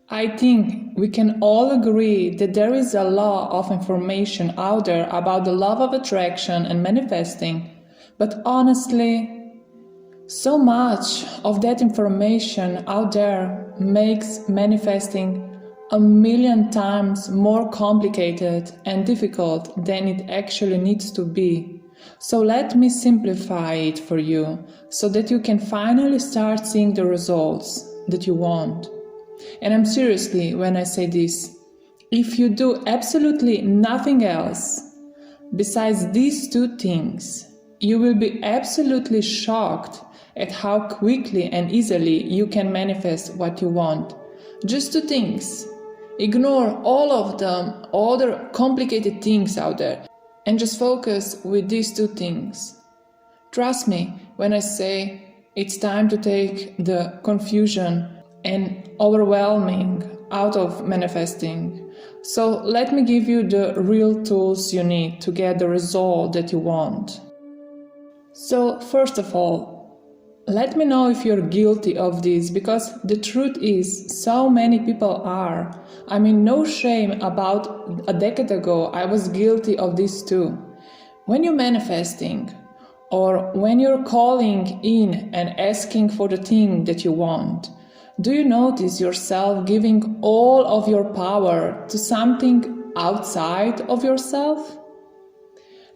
I think we can all agree that there is a lot of information out there about the law of attraction and manifesting, but honestly, so much of that information out there makes manifesting a million times more complicated and difficult than it actually needs to be. So let me simplify it for you so that you can finally start seeing the results that you want. And I'm seriously when I say this. If you do absolutely nothing else besides these two things, you will be absolutely shocked at how quickly and easily you can manifest what you want. Just two things. Ignore all of them, all the complicated things out there, and just focus with these two things. Trust me when I say it's time to take the confusion and overwhelming out of manifesting. So let me give you the real tools you need to get the result that you want. So first of all, let me know if you're guilty of this, because the truth is so many people are. I mean, no shame, about a decade ago I was guilty of this too. When you're manifesting or when you're calling in and asking for the thing that you want, do you notice yourself giving all of your power to something outside of yourself?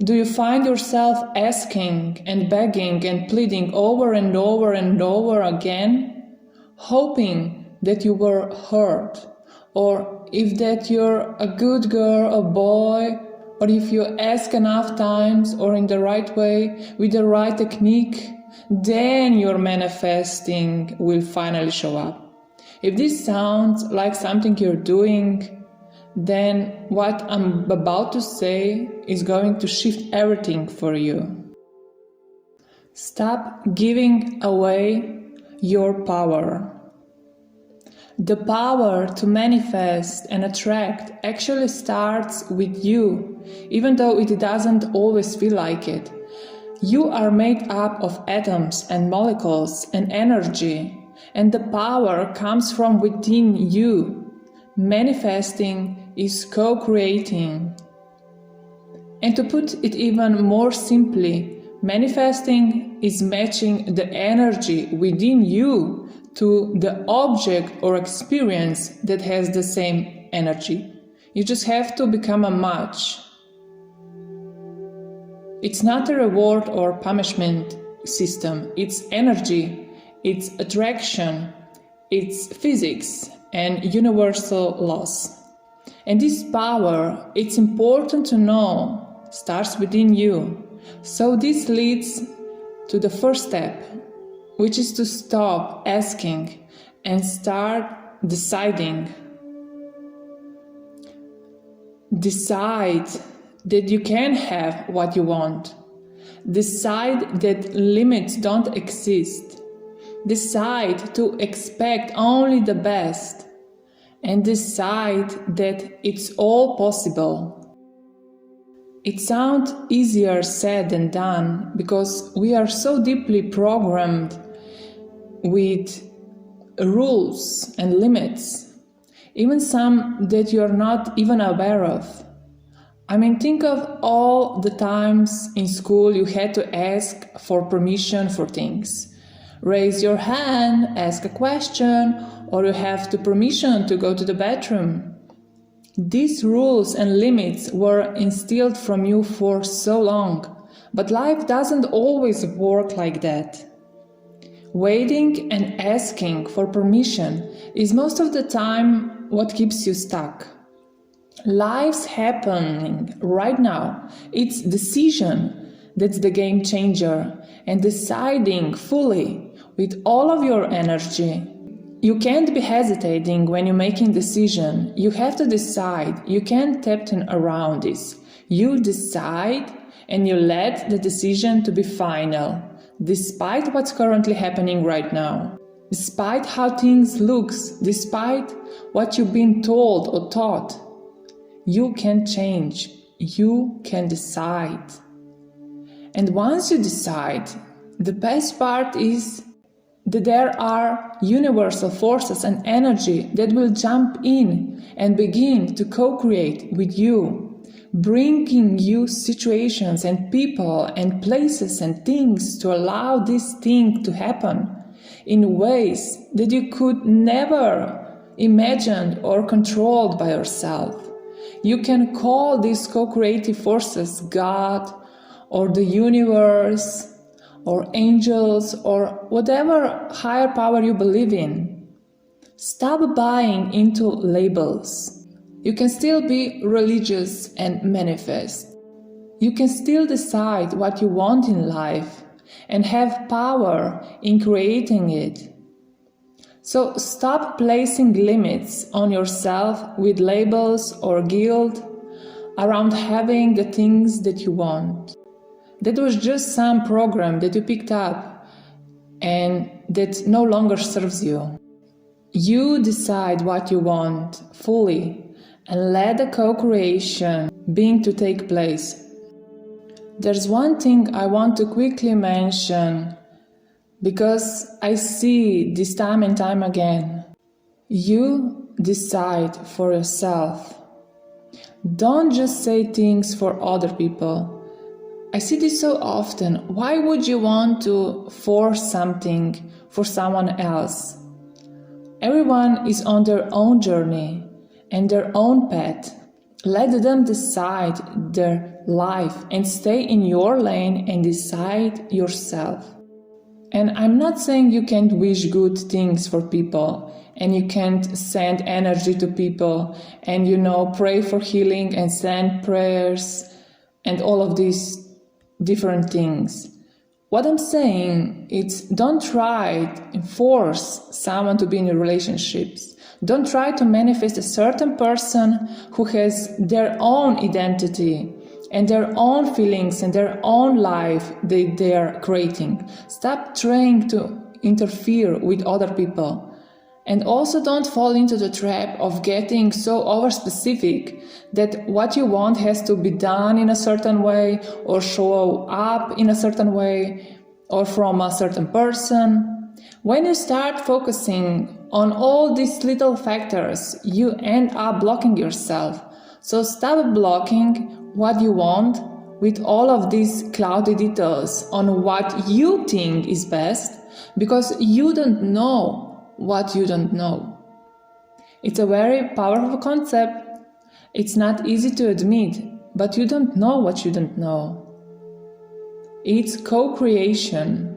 Do you find yourself asking and begging and pleading over and over and over again, hoping that you were heard, or if that you're a good girl or boy, or if you ask enough times or in the right way with the right technique, then your manifesting will finally show up? If this sounds like something you're doing, then what I'm about to say is going to shift everything for you. Stop giving away your power. The power to manifest and attract actually starts with you, even though it doesn't always feel like it. You are made up of atoms and molecules and energy, and the power comes from within you. Manifesting is co-creating. And to put it even more simply, manifesting is matching the energy within you to the object or experience that has the same energy. You just have to become a match. It's not a reward or punishment system. It's energy, it's attraction, it's physics and universal laws. And this power, it's important to know, starts within you. So this leads to the first step, which is to stop asking and start deciding. Decide that you can have what you want. Decide that limits don't exist. Decide to expect only the best. And decide that it's all possible. It sounds easier said than done because we are so deeply programmed with rules and limits, even some that you're not even aware of. I mean, think of all the times in school you had to ask for permission for things. Raise your hand, ask a question, or you have the permission to go to the bathroom. These rules and limits were instilled from you for so long, but life doesn't always work like that. Waiting and asking for permission is most of the time what keeps you stuck. Life's happening right now. It's decision that's the game changer, and deciding fully with all of your energy. You can't be hesitating when you're making decision. You have to decide. You can't tiptoe around this. You decide and you let the decision to be final, despite what's currently happening right now, despite how things looks, despite what you've been told or taught. You can change. You can decide. And once you decide, the best part is that there are universal forces and energy that will jump in and begin to co-create with you, bringing you situations and people and places and things to allow this thing to happen in ways that you could never imagine or controlled by yourself. You can call these co-creative forces God or the universe or angels or whatever higher power you believe in. Stop buying into labels. You can still be religious and manifest. You can still decide what you want in life and have power in creating it. So stop placing limits on yourself with labels or guilt around having the things that you want. That was just some program that you picked up and that no longer serves you. You decide what you want fully and let the co-creation begin to take place. There's one thing I want to quickly mention because I see this time and time again. You decide for yourself. Don't just say things for other people. I see this so often. Why would you want to force something for someone else? Everyone is on their own journey and their own path. Let them decide their life and stay in your lane and decide yourself. And I'm not saying you can't wish good things for people and you can't send energy to people and, pray for healing and send prayers and all of these different things. What I'm saying is don't try to force someone to be in relationships. Don't try to manifest a certain person who has their own identity and their own feelings and their own life they are creating. Stop trying to interfere with other people. And also don't fall into the trap of getting so over-specific that what you want has to be done in a certain way or show up in a certain way or from a certain person. When you start focusing on all these little factors, you end up blocking yourself. So stop blocking what you want with all of these cloudy details on what you think is best because you don't know what you don't know. It's a very powerful concept. It's not easy to admit, but you don't know what you don't know. It's co-creation.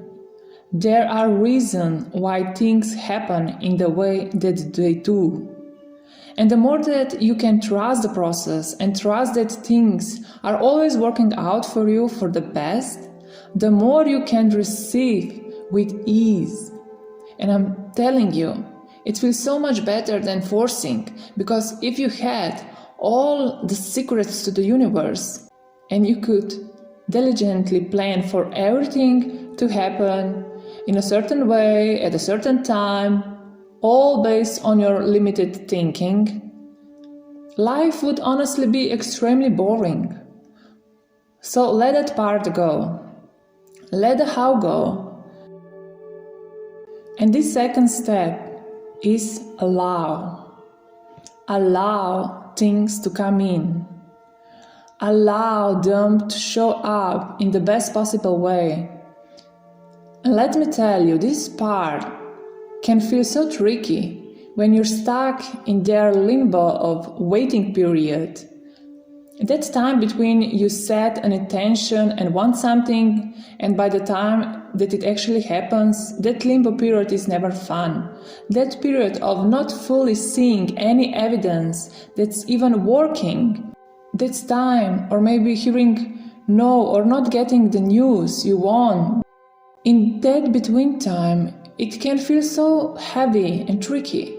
There are reasons why things happen in the way that they do. And the more that you can trust the process and trust that things are always working out for you for the best, the more you can receive with ease. And I'm telling you, it feels so much better than forcing, because if you had all the secrets to the universe and you could diligently plan for everything to happen in a certain way, at a certain time, all based on your limited thinking, life would honestly be extremely boring. So let that part go. Let the how go. And this second step is allow. Allow things to come in. Allow them to show up in the best possible way. And let me tell you, this part can feel so tricky when you're stuck in their limbo of waiting period. That time between you set an intention and want something, and by the time that it actually happens, that limbo period is never fun. That period of not fully seeing any evidence that's even working. That's time, or maybe hearing no or not getting the news you want. In that between time, it can feel so heavy and tricky.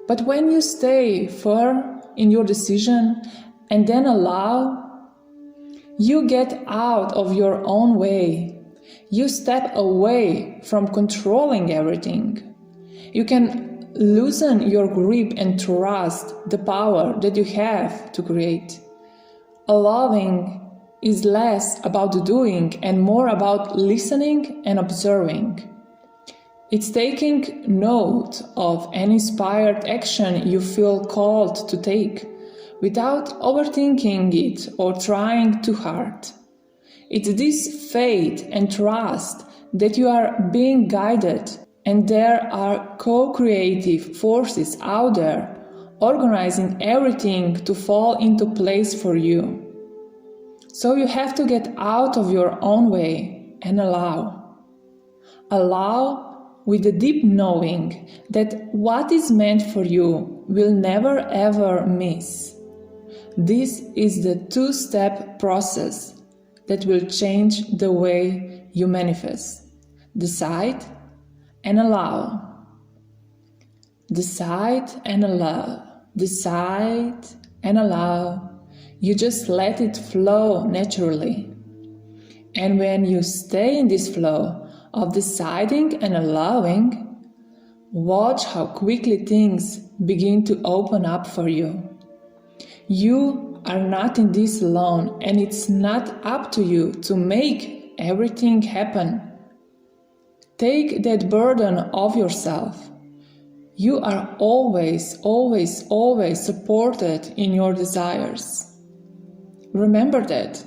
But when you stay firm in your decision and then allow, you get out of your own way. You step away from controlling everything. You can loosen your grip and trust the power that you have to create. Allowing is less about doing and more about listening and observing. It's taking note of an inspired action you feel called to take, without overthinking it or trying too hard. It's this faith and trust that you are being guided, and there are co-creative forces out there organizing everything to fall into place for you. So you have to get out of your own way and allow. Allow with the deep knowing that what is meant for you will never ever miss. This is the two-step process that will change the way you manifest. Decide and allow. Decide and allow. Decide and allow. You just let it flow naturally. And when you stay in this flow of deciding and allowing, watch how quickly things begin to open up for you. You are not in this alone, and it's not up to you to make everything happen. Take that burden off yourself. You are always, always, always supported in your desires. Remember that.